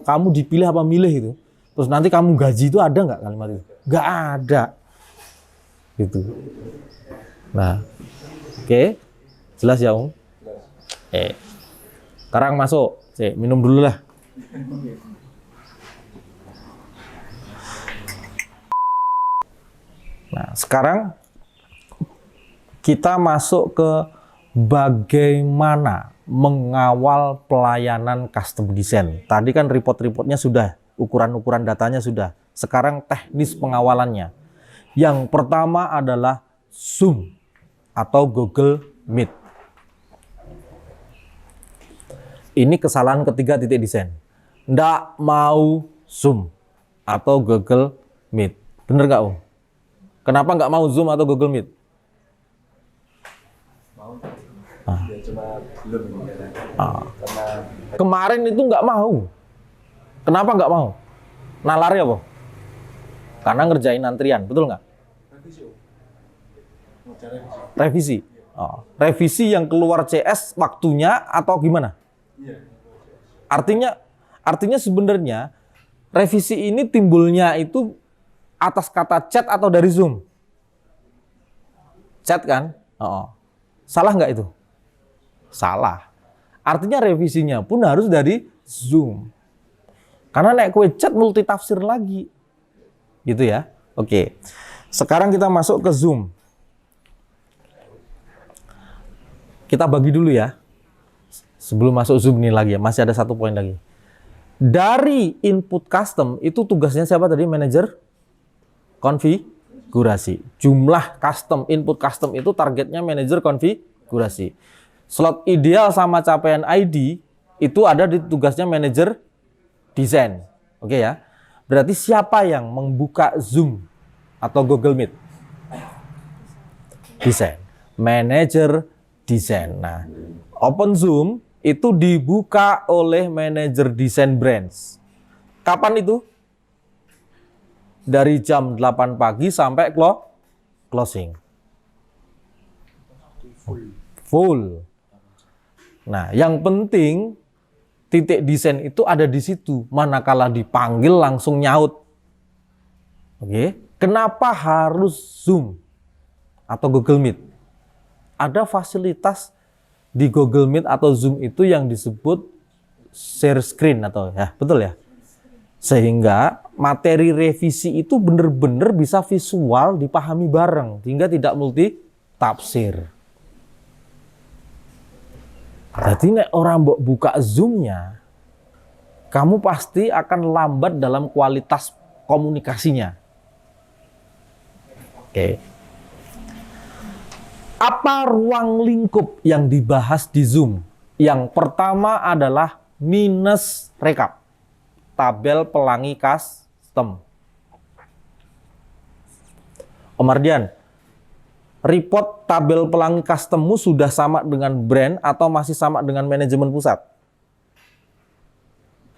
kamu dipilih apa milih itu? Terus nanti kamu gaji itu ada nggak kalimat itu? Nggak ada. Gitu. Nah, oke. Jelas ya, Om? Sekarang masuk. Minum dulu lah. Nah, sekarang kita masuk ke bagaimana mengawal pelayanan custom design. Tadi kan report-reportnya sudah. Ukuran-ukuran datanya sudah. Sekarang teknis pengawalannya. Yang pertama adalah Zoom atau Google Meet. Ini kesalahan ketiga titik desain. Nggak mau Zoom atau Google Meet. Bener nggak, Om? Kenapa nggak mau Zoom atau Google Meet? Mau. Ya cuma belum. Karena kemarin itu nggak mau. Kenapa nggak mau? Nalarnya apa? Karena ngerjain antrian, betul nggak? Revisi. Revisi yang keluar CS waktunya atau gimana? Artinya sebenarnya revisi ini timbulnya itu atas kata chat atau dari Zoom? Chat kan? Salah nggak itu? Salah. Artinya revisinya pun harus dari Zoom. Karena naik kue chat multitafsir lagi. Gitu ya. Oke. Sekarang kita masuk ke Zoom. Kita bagi dulu ya. Sebelum masuk Zoom ini lagi ya. Masih ada satu poin lagi. Dari input custom itu tugasnya siapa tadi? Manajer konfigurasi. Jumlah custom, input custom itu targetnya manajer konfigurasi. Slot ideal sama capaian ID itu ada di tugasnya manajer desain. Oke ya. Berarti siapa yang membuka Zoom atau Google Meet? desain. Manager desain. Nah, Open Zoom itu dibuka oleh manajer desain branch. Kapan itu? Dari jam 8 pagi sampai closing. Full. Nah, yang penting titik desain itu ada di situ. Manakala dipanggil langsung nyaut. Oke. Kenapa harus Zoom atau Google Meet? Ada fasilitas di Google Meet atau Zoom itu yang disebut share screen atau ya, betul ya? Sehingga materi revisi itu benar-benar bisa visual dipahami bareng sehingga tidak multi tafsir. Berarti nek orang buka Zoom-nya, kamu pasti akan lambat dalam kualitas komunikasinya. Oke. Apa ruang lingkup yang dibahas di Zoom? Yang pertama adalah minus rekap. Tabel pelangi custom. Om Ardian, report tabel pelangi custommu sudah sama dengan brand atau masih sama dengan manajemen pusat?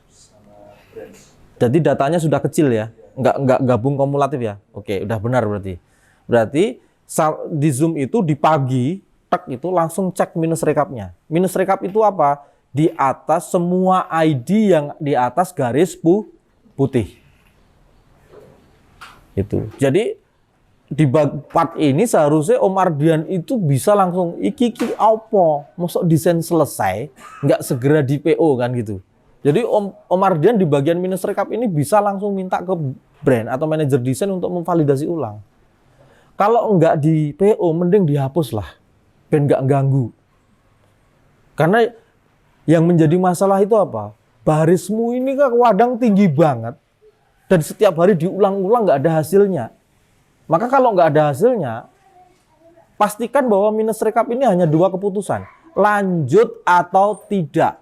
Sama brand. Jadi datanya sudah kecil ya, nggak gabung kumulatif ya. Oke, udah benar berarti. Berarti di Zoom itu di pagi, tek itu langsung cek minus rekapnya. Minus rekap itu apa? Di atas semua ID yang di atas garis putih. Itu. Jadi di part ini seharusnya Om Ardian itu bisa langsung iki apa masuk desain selesai nggak segera di PO kan gitu. Jadi Om Ardian di bagian minus rekap ini bisa langsung minta ke brand atau manajer desain untuk memvalidasi ulang. Kalau nggak di PO mending dihapus lah, biar nggak ganggu. Karena yang menjadi masalah itu apa? Barismu ini kan kadang tinggi banget dan setiap hari diulang-ulang nggak ada hasilnya. Maka kalau nggak ada hasilnya, pastikan bahwa minus rekap ini hanya dua keputusan. Lanjut atau tidak.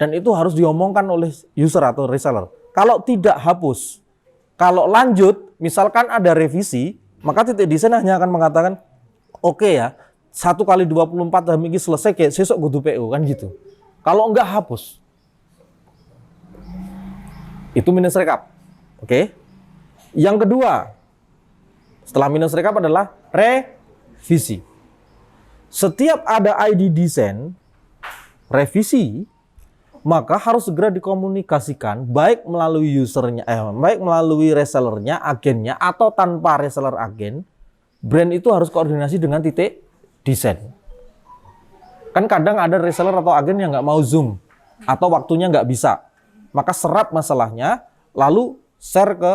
Dan itu harus diomongkan oleh user atau reseller. Kalau tidak, hapus. Kalau lanjut, misalkan ada revisi, maka titik desain hanya akan mengatakan, oke ya, 1x24 jam ini selesai, kayak sesok kudu PO, kan gitu. Kalau enggak, hapus. Itu minus rekap. Oke. Yang kedua, setelah minus rekap adalah revisi. Setiap ada ID desain, revisi, maka harus segera dikomunikasikan baik melalui usernya, baik melalui resellernya, agennya, atau tanpa reseller agen. Brand itu harus koordinasi dengan titik desain. Kan kadang ada reseller atau agen yang nggak mau Zoom atau waktunya nggak bisa. Maka serap masalahnya, lalu share ke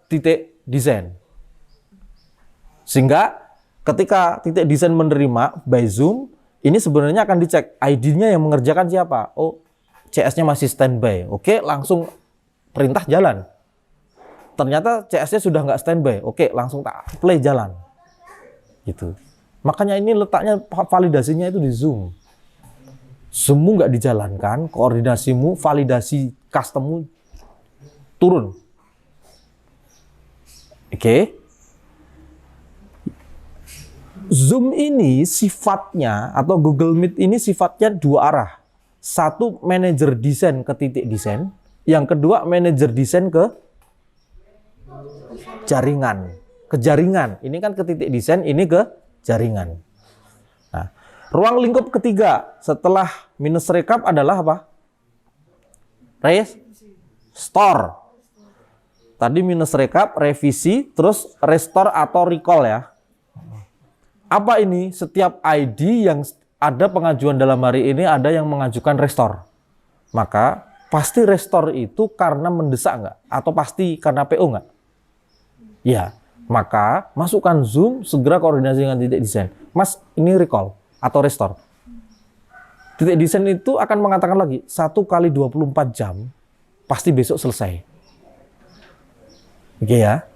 titik desain. Sehingga ketika titik desain menerima by Zoom, ini sebenarnya akan dicek ID-nya yang mengerjakan siapa. Oh, CS-nya masih standby. Oke, langsung perintah jalan. Ternyata CS-nya sudah nggak standby. Oke, langsung tak play jalan. Gitu. Makanya ini letaknya validasinya itu di Zoom. Zoom nggak dijalankan, koordinasimu, validasi custommu turun. Oke. Zoom ini sifatnya atau Google Meet ini sifatnya dua arah. Satu manajer desain ke titik desain, yang kedua manajer desain ke jaringan. Ke jaringan. Ini kan ke titik desain, ini ke jaringan. Nah, ruang lingkup ketiga setelah minus rekap adalah apa? Restore. Tadi minus rekap, revisi, terus restore atau recall ya. Apa ini? Setiap ID yang ada pengajuan dalam hari ini ada yang mengajukan restore. Maka pasti restore itu karena mendesak nggak? Atau pasti karena PO nggak? Ya, maka masukkan Zoom, segera koordinasi dengan titik desain. Mas, ini recall atau restore. Titik desain itu akan mengatakan lagi, 1x24 jam, pasti besok selesai. Oke ya.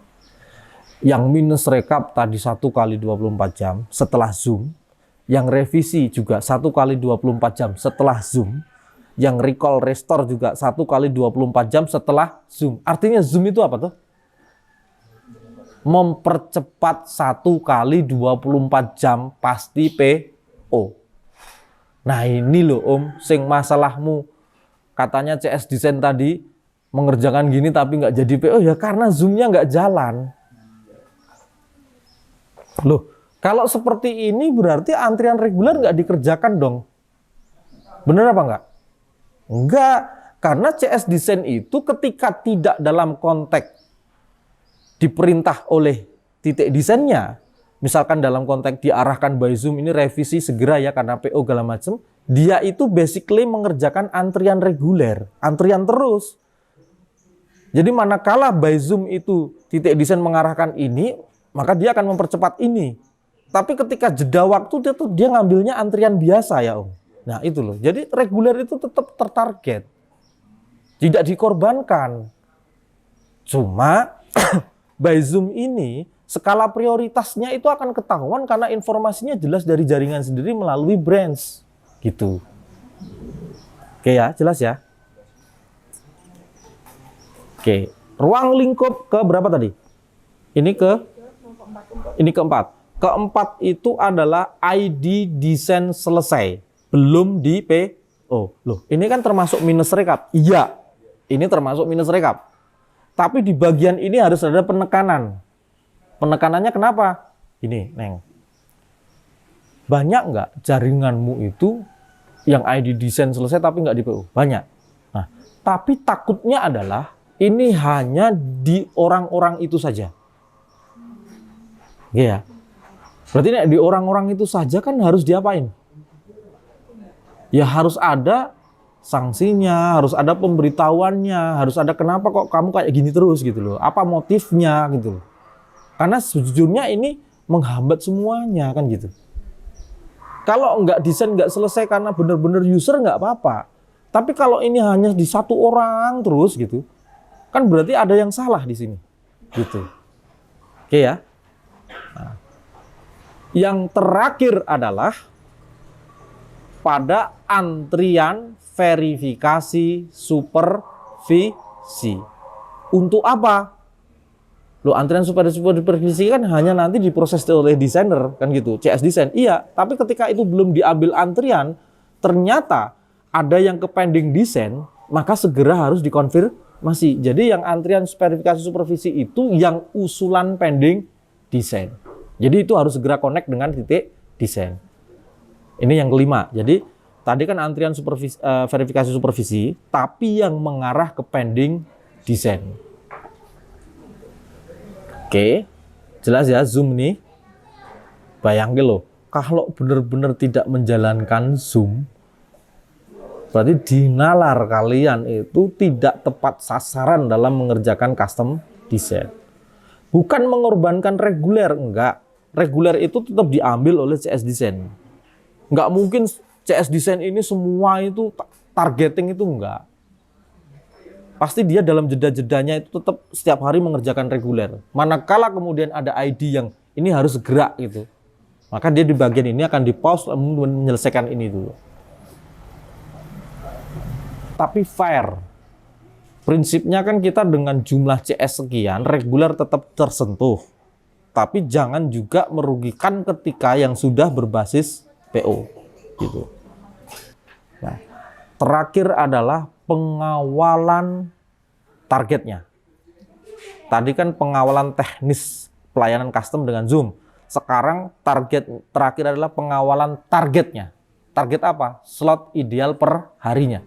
Yang minus rekap tadi 1x24 jam setelah Zoom. Yang revisi juga 1x24 jam setelah Zoom. Yang recall restore juga 1x24 jam setelah Zoom. Artinya Zoom itu apa tuh? mempercepat 1 kali 24 jam pasti PO. Nah ini loh Om, sing masalahmu katanya CS Design tadi mengerjakan gini tapi nggak jadi PO ya karena Zoom-nya nggak jalan. Loh, kalau seperti ini berarti antrian reguler nggak dikerjakan dong. Bener apa nggak? Enggak, karena CS Design itu ketika tidak dalam konteks diperintah oleh titik desainnya, misalkan dalam konteks diarahkan by Zoom ini revisi segera ya karena PO segala macam, dia itu basically mengerjakan antrian reguler, antrian terus. Jadi manakala by Zoom itu titik desain mengarahkan ini, maka dia akan mempercepat ini. Tapi ketika jeda waktu dia ngambilnya antrian biasa ya Om. Nah itu loh, jadi reguler itu tetap tertarget, tidak dikorbankan. Cuma by Zoom ini skala prioritasnya itu akan ketahuan karena informasinya jelas dari jaringan sendiri melalui branch gitu. Oke ya, jelas ya. Oke, ruang lingkup ke berapa tadi? Ini keempat. Keempat itu adalah ID desain selesai, belum di PO. Loh, ini kan termasuk minus rekap. Iya, ini termasuk minus rekap. Tapi di bagian ini harus ada penekanan. Penekanannya kenapa? Ini, Neng. Banyak nggak jaringanmu itu yang ID desain selesai tapi nggak di PO? Banyak. Nah, tapi takutnya adalah ini hanya di orang-orang itu saja. Iya. Berarti di orang-orang itu saja kan harus diapain? Ya harus ada sanksinya, harus ada pemberitahuannya, harus ada kenapa kok kamu kayak gini terus gitu loh. Apa motifnya gitu loh. Karena sejujurnya ini menghambat semuanya kan gitu. Kalau nggak desain nggak selesai karena benar-benar user nggak apa-apa. Tapi kalau ini hanya di satu orang terus gitu, kan berarti ada yang salah di sini. Gitu. Oke ya. Nah, yang terakhir adalah pada antrian verifikasi supervisi. Untuk apa? Loh, antrian supervisi kan hanya nanti diproses oleh desainer kan gitu, CS Design. Iya, tapi ketika itu belum diambil antrian, ternyata ada yang ke pending desain, maka segera harus dikonfirmasi. Jadi yang antrian verifikasi supervisi itu yang usulan pending desain. Jadi itu harus segera connect dengan titik desain. Ini yang kelima. Jadi tadi kan antrian verifikasi supervisi, tapi yang mengarah ke pending desain. Oke, jelas ya Zoom nih. Bayangin loh, kalau benar-benar tidak menjalankan Zoom, berarti dinalar kalian itu tidak tepat sasaran dalam mengerjakan custom design. Bukan mengorbankan reguler, enggak. Reguler itu tetap diambil oleh CS Design. Enggak mungkin CS Design ini semua itu targeting itu enggak. Pasti dia dalam jeda-jedanya itu tetap setiap hari mengerjakan reguler. Manakala kemudian ada ID yang ini harus gerak gitu, maka dia di bagian ini akan di-pause menyelesaikan ini dulu. Tapi fair. Prinsipnya kan kita dengan jumlah CS sekian, reguler tetap tersentuh. Tapi jangan juga merugikan ketika yang sudah berbasis PO. Gitu. Nah, terakhir adalah pengawalan targetnya. Tadi kan pengawalan teknis pelayanan custom dengan Zoom. Sekarang target terakhir adalah pengawalan targetnya. Target apa? Slot ideal per harinya.